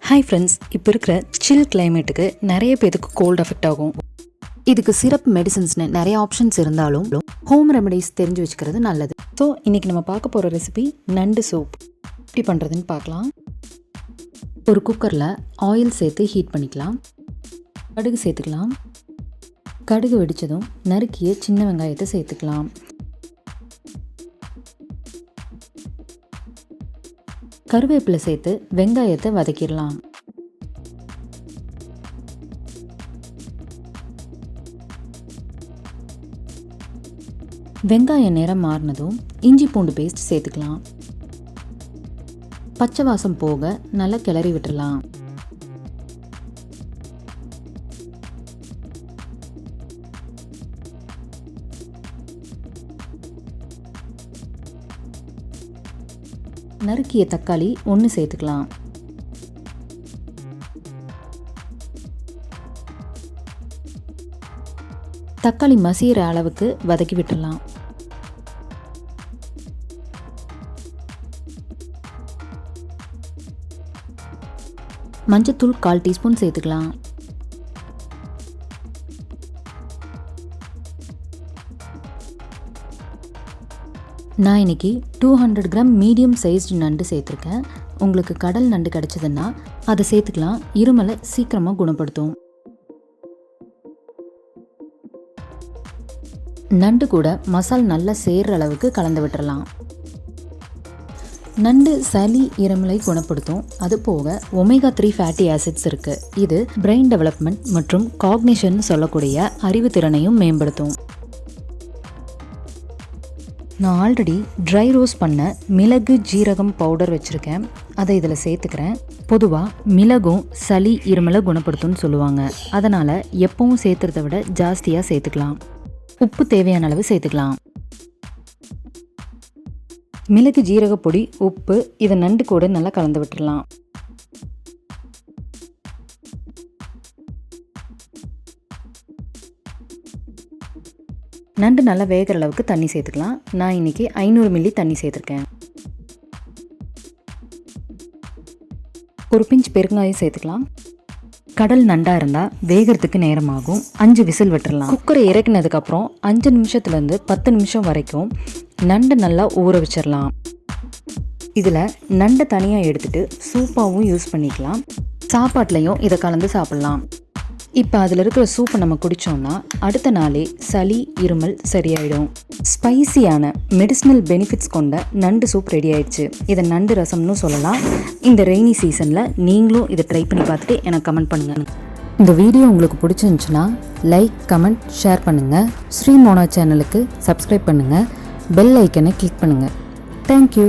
Hi friends, இப்போ இருக்கிற சில் கிளைமேட்டுக்கு நிறைய பேருக்கு கோல்டு அஃபெக்ட் ஆகும். இதுக்கு சிரப் மெடிசன்ஸ்னு நிறைய ஆப்ஷன்ஸ் இருந்தாலும் ஹோம் ரெமடிஸ் தெரிஞ்சு வச்சுக்கிறது நல்லது. ஸோ இன்றைக்கி நம்ம பார்க்க போகிற ரெசிபி நண்டு சூப். எப்படி பண்ணுறதுன்னு பார்க்கலாம். ஒரு குக்கரில் ஆயில் சேர்த்து ஹீட் பண்ணிக்கலாம். கடுகு சேர்த்துக்கலாம். கடுகு வெடித்ததும் நறுக்கிய சின்ன வெங்காயத்தை சேர்த்துக்கலாம். கருவேப்பிலை சேர்த்து வெங்காயத்தை வதக்கிடலாம். வெங்காயம் நிறம் மாறினதும் இஞ்சி பூண்டு பேஸ்ட் சேர்த்துக்கலாம். பச்சை வாசம் போக நல்லா கிளறி விட்டுடலாம். நறுக்கிய தக்காளி 1 சேர்த்துக்கலாம். தக்காளி மசிகிற அளவுக்கு வதக்கி விட்டுடலாம். மஞ்சத்தூள் 1/4 டீஸ்பூன் சேர்த்துக்கலாம். நான் இன்னைக்கு 200 கிராம் மீடியம் சைஸ்டு நண்டு சேர்த்துருக்கேன். உங்களுக்கு கடல் நண்டு கிடச்சதுன்னா அதை சேர்த்துக்கலாம். இருமலை சீக்கிரமாக குணப்படுத்தும். நண்டு கூட மசால் நல்லா சேர்கிற அளவுக்கு கலந்து விட்டுறலாம். நண்டு சளி இருமலை குணப்படுத்தும். அது போக ஒமேகா 3 ஃபேட்டி ஆசிட்ஸ் இருக்குது. இது பிரெயின் டெவலப்மெண்ட் மற்றும் காக்னிஷன் சொல்லக்கூடிய அறிவுத்திறனையும் மேம்படுத்தும். நான் ஆல்ரெடி ட்ரை ரோஸ்ட் பண்ண மிளகு ஜீரகம் பவுடர் வச்சுருக்கேன். அதை இதில் சேர்த்துக்கிறேன். பொதுவாக மிளகும் சளி இருமலை குணப்படுத்தும்னு சொல்லுவாங்க. அதனால் எப்பவும் சேர்த்துறத விட ஜாஸ்தியாக சேர்த்துக்கலாம். உப்பு தேவையான அளவு சேர்த்துக்கலாம். மிளகு ஜீரக பொடி, உப்பு இதை நண்டு கூட நல்லா கலந்து விட்டுடலாம். நண்டு நல்லா வேகிற அளவுக்கு தண்ணி சேர்த்துக்கலாம். நான் இன்றைக்கி 500 மில்லி தண்ணி சேர்த்துருக்கேன். ஒரு பிஞ்ச் பெருங்காயம் சேர்த்துக்கலாம். கடல் நண்டாக இருந்தால் வேகிறதுக்கு நேரமாகும். 5 விசில் விட்டுடலாம். குக்கரை இறக்கினதுக்கப்புறம் 5 நிமிஷத்துலேருந்து 10 நிமிஷம் வரைக்கும் நண்டு நல்லா ஊற வச்சிடலாம். இதில் நண்டை தனியாக எடுத்துகிட்டு சூப்பாகவும் யூஸ் பண்ணிக்கலாம். சாப்பாட்லேயும் இதை கலந்து சாப்பிட்லாம். இப்போ அதில் இருக்கிற சூப்பை நம்ம குடித்தோம்னா அடுத்த நாளே சளி இருமல் சரியாயிடும். ஸ்பைசியான மெடிசினல் பெனிஃபிட்ஸ் கொண்ட நண்டு சூப் ரெடி ஆயிடுச்சு. இதை நண்டு ரசம்னு சொல்லலாம். இந்த ரெய்னி சீசனில் நீங்களும் இதை ட்ரை பண்ணி பார்த்துட்டு எனக்கு கமெண்ட் பண்ணுங்கள். இந்த வீடியோ உங்களுக்கு பிடிச்சிருந்துச்சுன்னா லைக், கமெண்ட், ஷேர் பண்ணுங்கள். ஸ்ரீ மோனா சேனலுக்கு சப்ஸ்கிரைப் பண்ணுங்கள். பெல் ஐக்கனை கிளிக் பண்ணுங்கள். தேங்க்யூ.